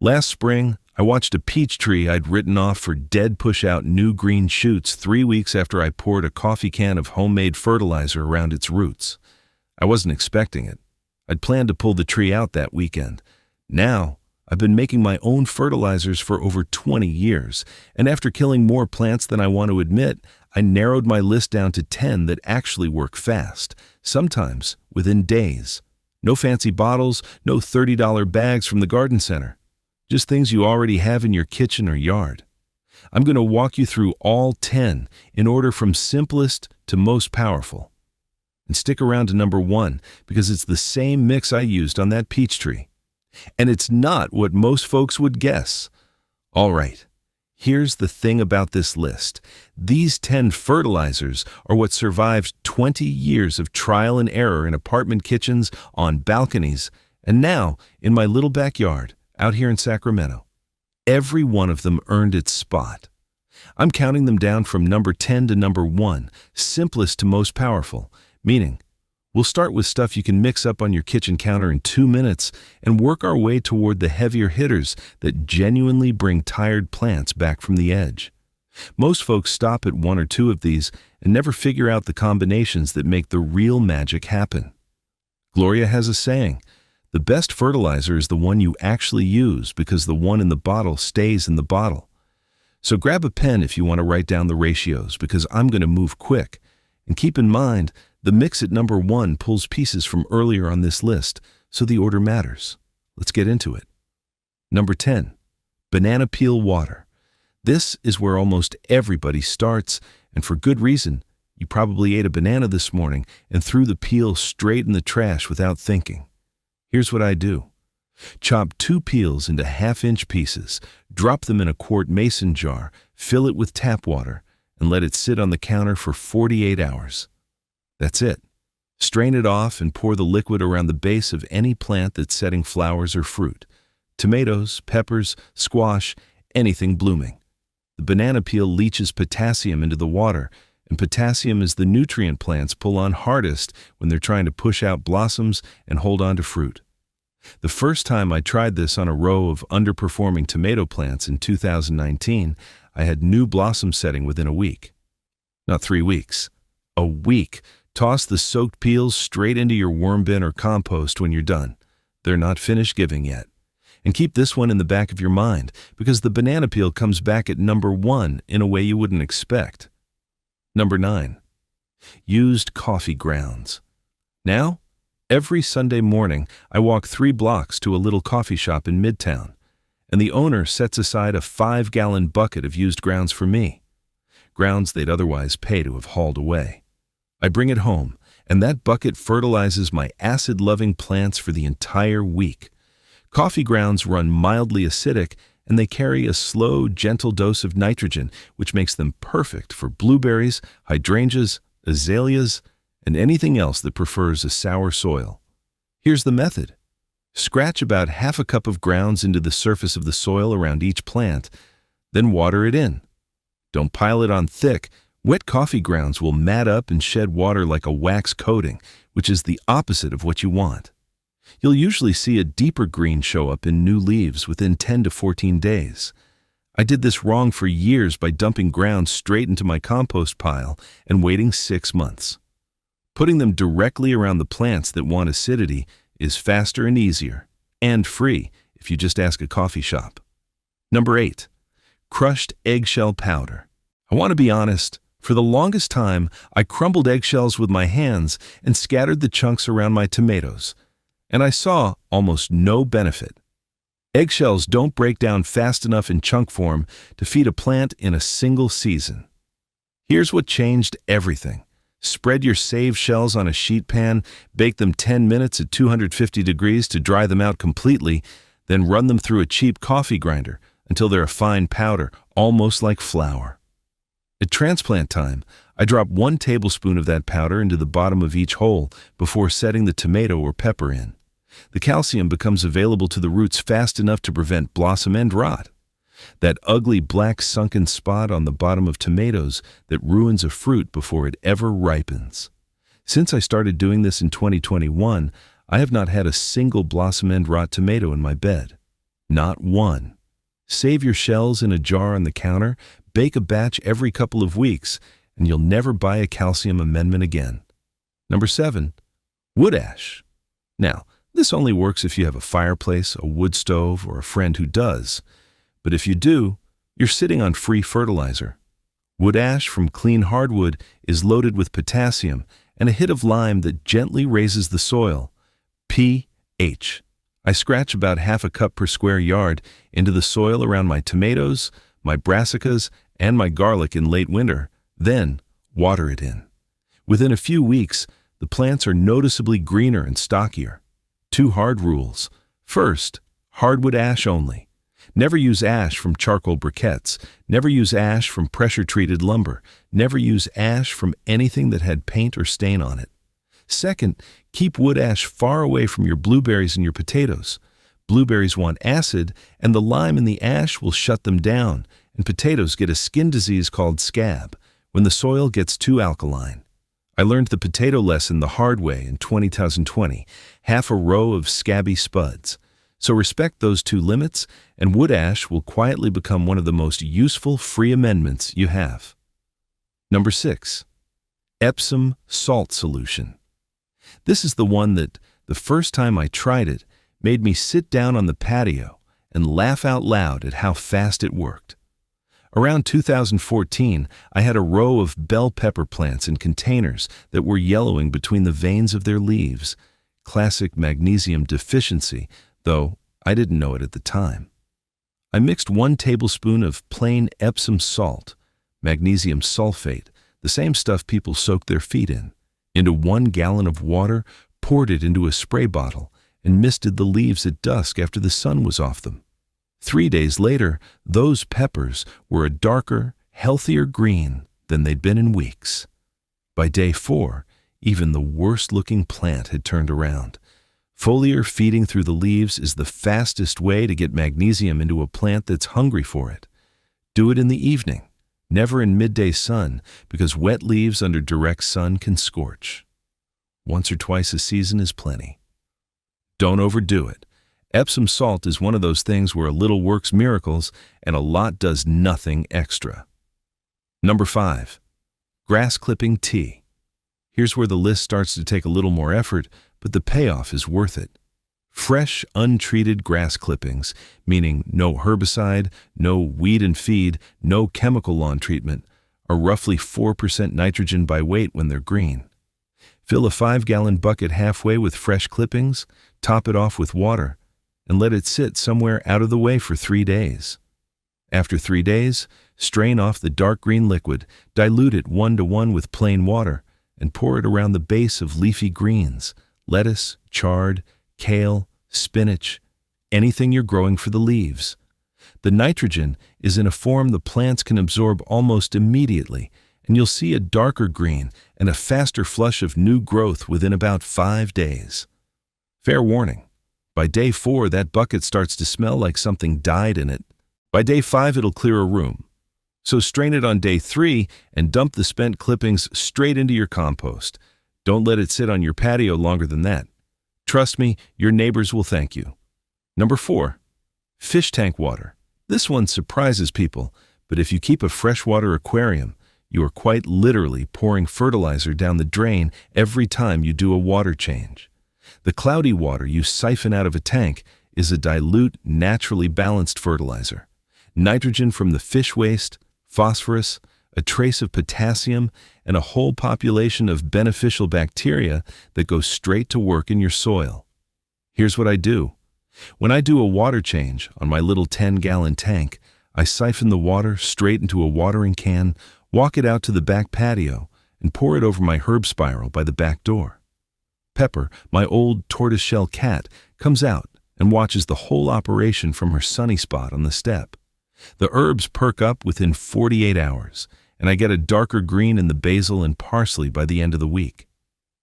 Last spring, I watched a peach tree I'd written off for dead push out new green shoots 3 weeks after I poured a coffee can of homemade fertilizer around its roots. I wasn't expecting it. I'd planned to pull the tree out that weekend. Now, I've been making my own fertilizers for over 20 years, and after killing more plants than I want to admit, I narrowed my list down to 10 that actually work fast, sometimes within days. No fancy bottles, no $30 bags from the garden center. Just things you already have in your kitchen or yard. I'm going to walk you through all 10 in order from simplest to most powerful. And stick around to number 1 because it's the same mix I used on that peach tree. And it's not what most folks would guess. All right, here's the thing about this list. These 10 fertilizers are what survived 20 years of trial and error in apartment kitchens, on balconies, and now in my little backyard out here in Sacramento. Every one of them earned its spot. I'm counting them down from number 10 to number 1, simplest to most powerful, meaning we'll start with stuff you can mix up on your kitchen counter in 2 minutes and work our way toward the heavier hitters that genuinely bring tired plants back from the edge. Most folks stop at 1 or 2 of these and never figure out the combinations that make the real magic happen. Gloria has a saying, "The best fertilizer is the one you actually use because the one in the bottle stays in the bottle." So grab a pen if you want to write down the ratios because I'm going to move quick. And keep in mind, the mix at number 1 pulls pieces from earlier on this list, so the order matters. Let's get into it. Number 10, banana peel water. This is where almost everybody starts, and for good reason. You probably ate a banana this morning and threw the peel straight in the trash without thinking. Here's what I do. Chop 2 peels into 1/2-inch pieces, drop them in a quart mason jar, fill it with tap water, and let it sit on the counter for 48 hours. That's it. Strain it off and pour the liquid around the base of any plant that's setting flowers or fruit. Tomatoes, peppers, squash, anything blooming. The banana peel leaches potassium into the water, and potassium is the nutrient plants pull on hardest when they're trying to push out blossoms and hold on to fruit. The first time I tried this on a row of underperforming tomato plants in 2019, I had new blossom setting within a week. Not 3 weeks. A week. Toss the soaked peels straight into your worm bin or compost when you're done. They're not finished giving yet. And keep this one in the back of your mind, because the banana peel comes back at number 1 in a way you wouldn't expect. Number 9. Used coffee grounds. Now, every Sunday morning, I walk 3 blocks to a little coffee shop in Midtown, and the owner sets aside a 5-gallon bucket of used grounds for me. Grounds they'd otherwise pay to have hauled away. I bring it home, and that bucket fertilizes my acid-loving plants for the entire week. Coffee grounds run mildly acidic, and they carry a slow, gentle dose of nitrogen, which makes them perfect for blueberries, hydrangeas, azaleas, and anything else that prefers a sour soil. Here's the method. Scratch about 1/2 cup of grounds into the surface of the soil around each plant, then water it in. Don't pile it on thick. Wet coffee grounds will mat up and shed water like a wax coating, which is the opposite of what you want. You'll usually see a deeper green show up in new leaves within 10 to 14 days. I did this wrong for years by dumping grounds straight into my compost pile and waiting 6 months. Putting them directly around the plants that want acidity is faster and easier, and free if you just ask a coffee shop. Number 8, crushed eggshell powder. I want to be honest, for the longest time, I crumbled eggshells with my hands and scattered the chunks around my tomatoes, and I saw almost no benefit. Eggshells don't break down fast enough in chunk form to feed a plant in a single season. Here's what changed everything. Spread your saved shells on a sheet pan, bake them 10 minutes at 250 degrees to dry them out completely, then run them through a cheap coffee grinder until they're a fine powder, almost like flour. At transplant time, I drop 1 tablespoon of that powder into the bottom of each hole before setting the tomato or pepper in. The calcium becomes available to the roots fast enough to prevent blossom end rot. That ugly black sunken spot on the bottom of tomatoes that ruins a fruit before it ever ripens. Since I started doing this in 2021, I have not had a single blossom end rot tomato in my bed. Not one. Save your shells in a jar on the counter, bake a batch every couple of weeks, and you'll never buy a calcium amendment again. Number 7. Wood ash. Now, this only works if you have a fireplace, a wood stove, or a friend who does. But if you do, you're sitting on free fertilizer. Wood ash from clean hardwood is loaded with potassium and a hit of lime that gently raises the soil. pH. I scratch about half a cup per square yard into the soil around my tomatoes, my brassicas, and my garlic in late winter, then water it in. Within a few weeks, the plants are noticeably greener and stockier. 2 hard rules. First, hardwood ash only. Never use ash from charcoal briquettes. Never use ash from pressure-treated lumber. Never use ash from anything that had paint or stain on it. Second, keep wood ash far away from your blueberries and your potatoes. Blueberries want acid, and the lime in the ash will shut them down, and potatoes get a skin disease called scab when the soil gets too alkaline. I learned the potato lesson the hard way in 2020, half a row of scabby spuds. So respect those 2 limits, and wood ash will quietly become one of the most useful free amendments you have. Number 6. Epsom salt solution. This is the one that, the first time I tried it, made me sit down on the patio and laugh out loud at how fast it worked. Around 2014, I had a row of bell pepper plants in containers that were yellowing between the veins of their leaves. Classic magnesium deficiency, though I didn't know it at the time. I mixed 1 tablespoon of plain Epsom salt, magnesium sulfate, the same stuff people soak their feet in, into 1 gallon of water, poured it into a spray bottle, and misted the leaves at dusk after the sun was off them. 3 days later, those peppers were a darker, healthier green than they'd been in weeks. By day 4, even the worst-looking plant had turned around. Foliar feeding through the leaves is the fastest way to get magnesium into a plant that's hungry for it. Do it in the evening, never in midday sun, because wet leaves under direct sun can scorch. Once or twice a season is plenty. Don't overdo it. Epsom salt is one of those things where a little works miracles and a lot does nothing extra. Number 5. Grass clipping tea. Here's where the list starts to take a little more effort, but the payoff is worth it. Fresh, untreated grass clippings, meaning no herbicide, no weed and feed, no chemical lawn treatment, are roughly 4% nitrogen by weight when they're green. Fill a 5-gallon bucket halfway with fresh clippings, top it off with water, and let it sit somewhere out of the way for 3 days. After 3 days, strain off the dark green liquid, dilute it 1-to-1 with plain water, and pour it around the base of leafy greens, lettuce, chard, kale, spinach, anything you're growing for the leaves. The nitrogen is in a form the plants can absorb almost immediately, and you'll see a darker green and a faster flush of new growth within about 5 days. Fair warning. By day 4, that bucket starts to smell like something died in it. By day 5, it'll clear a room. So strain it on day 3 and dump the spent clippings straight into your compost. Don't let it sit on your patio longer than that. Trust me, your neighbors will thank you. Number 4. Fish tank water. This one surprises people, but if you keep a freshwater aquarium, you are quite literally pouring fertilizer down the drain every time you do a water change. The cloudy water you siphon out of a tank is a dilute, naturally balanced fertilizer. Nitrogen from the fish waste, phosphorus, a trace of potassium, and a whole population of beneficial bacteria that go straight to work in your soil. Here's what I do. When I do a water change on my little 10-gallon tank, I siphon the water straight into a watering can, walk it out to the back patio, and pour it over my herb spiral by the back door. Pepper, my old tortoiseshell cat, comes out and watches the whole operation from her sunny spot on the step. The herbs perk up within 48 hours, and I get a darker green in the basil and parsley by the end of the week.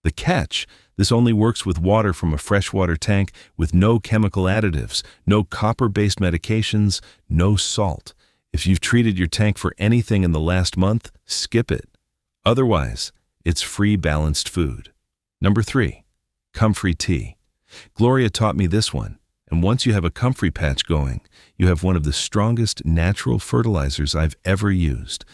The catch, this only works with water from a freshwater tank with no chemical additives, no copper-based medications, no salt. If you've treated your tank for anything in the last month, skip it. Otherwise, it's free balanced food. Number 3. Comfrey tea. Gloria taught me this one, And once you have a comfrey patch going, you have one of the strongest natural fertilizers I've ever used.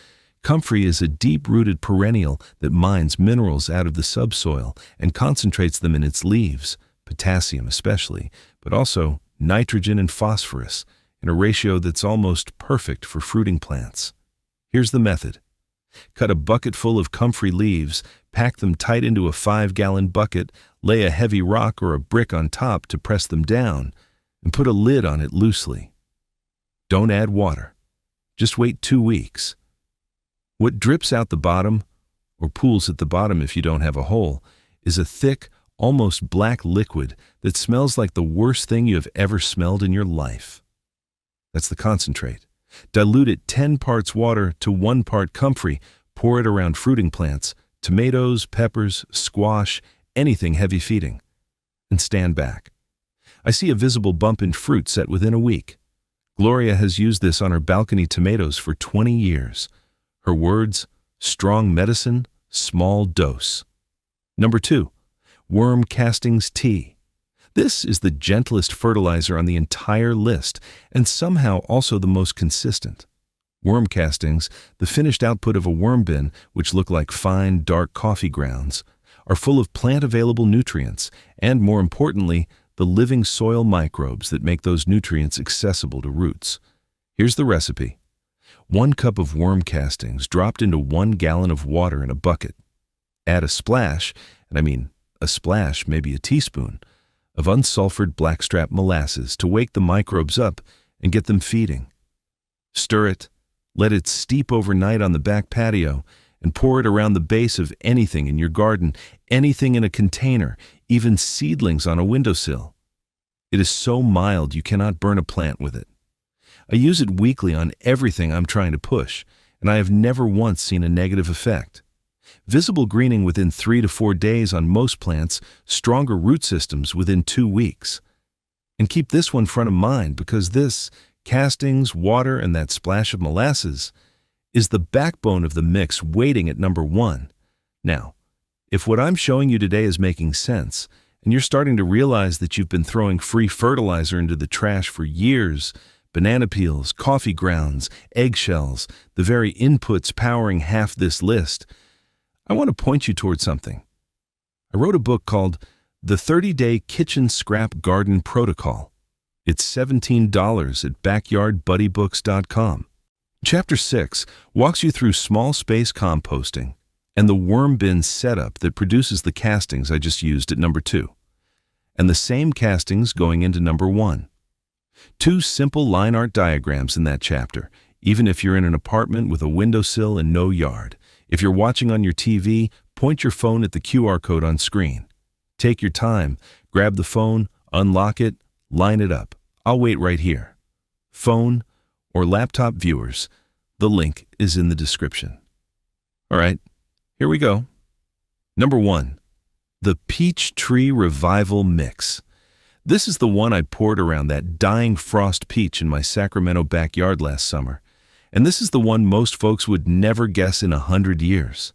Comfrey is a deep-rooted perennial that mines minerals out of the subsoil and concentrates them in its leaves, potassium especially, but also nitrogen and phosphorus, in a ratio that's almost perfect for fruiting plants. Here's the method. Cut a bucket full of comfrey leaves, pack them tight into a 5-gallon bucket, lay a heavy rock or a brick on top to press them down, and put a lid on it loosely. Don't add water. Just wait 2 weeks. What drips out the bottom, or pools at the bottom if you don't have a hole, is a thick, almost black liquid that smells like the worst thing you have ever smelled in your life. That's the concentrate. Dilute it 10 parts water to 1 part comfrey. Pour it around fruiting plants, tomatoes, peppers, squash, anything heavy feeding. And stand back. I see a visible bump in fruit set within a week. Gloria has used this on her balcony tomatoes for 20 years. Her words, strong medicine, small dose. Number 2, worm castings tea. This is the gentlest fertilizer on the entire list and somehow also the most consistent. Worm castings, the finished output of a worm bin, which look like fine, dark coffee grounds, are full of plant-available nutrients and, more importantly, the living soil microbes that make those nutrients accessible to roots. Here's the recipe. 1 cup of worm castings dropped into 1 gallon of water in a bucket. Add a splash, and I mean a splash, maybe a teaspoon, of unsulfured blackstrap molasses to wake the microbes up and get them feeding. Stir it, let it steep overnight on the back patio, and pour it around the base of anything in your garden, anything in a container, even seedlings on a windowsill. It is so mild you cannot burn a plant with it. I use it weekly on everything I'm trying to push, and I have never once seen a negative effect. Visible greening within 3 to 4 days on most plants, stronger root systems within 2 weeks. And keep this one front of mind because this, castings, water, and that splash of molasses, is the backbone of the mix waiting at number 1. Now, if what I'm showing you today is making sense, and you're starting to realize that you've been throwing free fertilizer into the trash for years, banana peels, coffee grounds, eggshells, the very inputs powering half this list, I want to point you toward something. I wrote a book called The 30-Day Kitchen Scrap Garden Protocol. It's $17 at backyardbuddybooks.com. Chapter 6 walks you through small space composting and the worm bin setup that produces the castings I just used at number 2, and the same castings going into number 1. 2 simple line art diagrams in that chapter, even if you're in an apartment with a windowsill and no yard. If you're watching on your TV, point your phone at the QR code on screen. Take your time, grab the phone, unlock it, line it up. I'll wait right here. Phone or laptop viewers, the link is in the description. All right, here we go. Number 1, the Peach Tree Revival Mix. This is the one I poured around that dying frost peach in my Sacramento backyard last summer. And this is the one most folks would never guess in 100 years.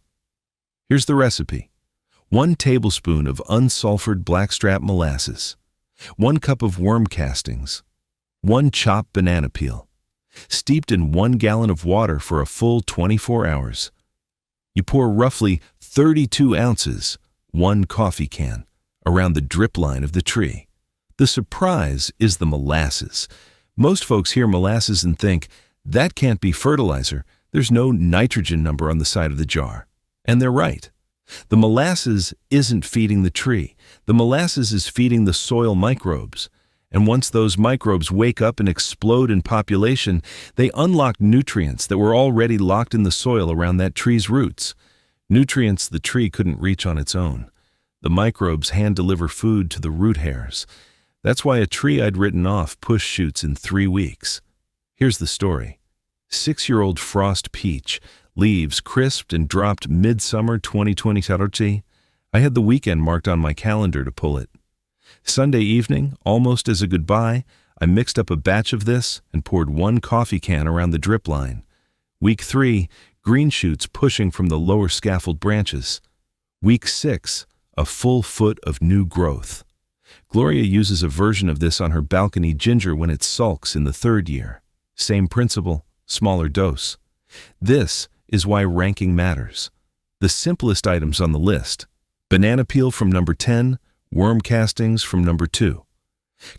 Here's the recipe. 1 tablespoon of unsulfured blackstrap molasses, 1 cup of worm castings, 1 chopped banana peel, steeped in 1 gallon of water for a full 24 hours. You pour roughly 32 ounces, 1 coffee can, around the drip line of the tree. The surprise is the molasses. Most folks hear molasses and think, that can't be fertilizer. There's no nitrogen number on the side of the jar. And they're right. The molasses isn't feeding the tree. The molasses is feeding the soil microbes. And once those microbes wake up and explode in population, they unlock nutrients that were already locked in the soil around that tree's roots. Nutrients the tree couldn't reach on its own. The microbes hand-deliver food to the root hairs. That's why a tree I'd written off pushed shoots in 3 weeks. Here's the story. 6-year-old frost peach, leaves crisped and dropped midsummer 2020. I had the weekend marked on my calendar to pull it. Sunday evening, almost as a goodbye, I mixed up a batch of this and poured 1 coffee can around the drip line. Week 3, green shoots pushing from the lower scaffold branches. Week 6, a full foot of new growth. Gloria uses a version of this on her balcony ginger when it sulks in the 3rd year. Same principle, smaller dose. This is why ranking matters. The simplest items on the list: banana peel from number 10, worm castings from number 2.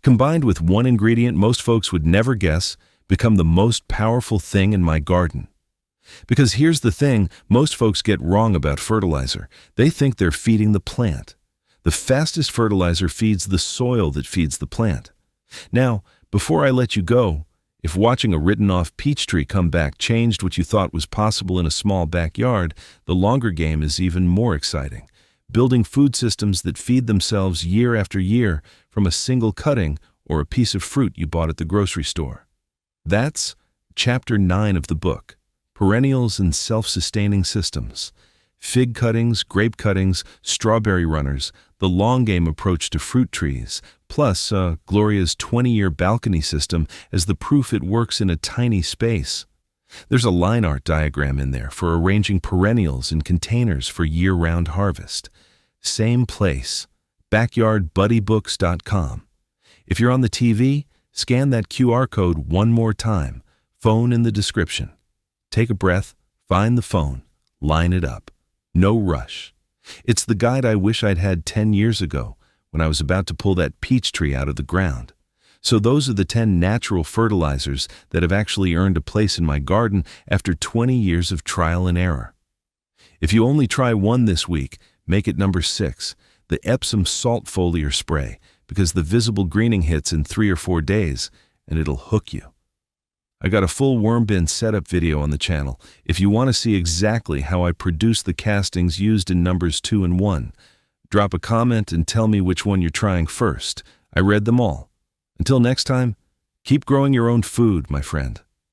Combined with one ingredient most folks would never guess, become the most powerful thing in my garden. Because here's the thing most folks get wrong about fertilizer. They think they're feeding the plant. The fastest fertilizer feeds the soil that feeds the plant. Now, before I let you go, if watching a written-off peach tree come back changed what you thought was possible in a small backyard, the longer game is even more exciting. Building food systems that feed themselves year after year from a single cutting or a piece of fruit you bought at the grocery store. That's Chapter 9 of the book, Perennials and Self-Sustaining Systems. Fig cuttings, grape cuttings, strawberry runners, the long-game approach to fruit trees, plus Gloria's 20-year balcony system as the proof it works in a tiny space. There's a line art diagram in there for arranging perennials in containers for year-round harvest. Same place, backyardbuddybooks.com. If you're on the TV, scan that QR code one more time. Phone in the description. Take a breath, find the phone, line it up. No rush. It's the guide I wish I'd had 10 years ago when I was about to pull that peach tree out of the ground. So those are the 10 natural fertilizers that have actually earned a place in my garden after 20 years of trial and error. If you only try one this week, make it number 6, the Epsom salt foliar spray, because the visible greening hits in 3 or 4 days, and it'll hook you. I got a full worm bin setup video on the channel if you want to see exactly how I produce the castings used in numbers 2 and 1. Drop a comment and tell me which one you're trying first. I read them all. Until next time, keep growing your own food, my friend.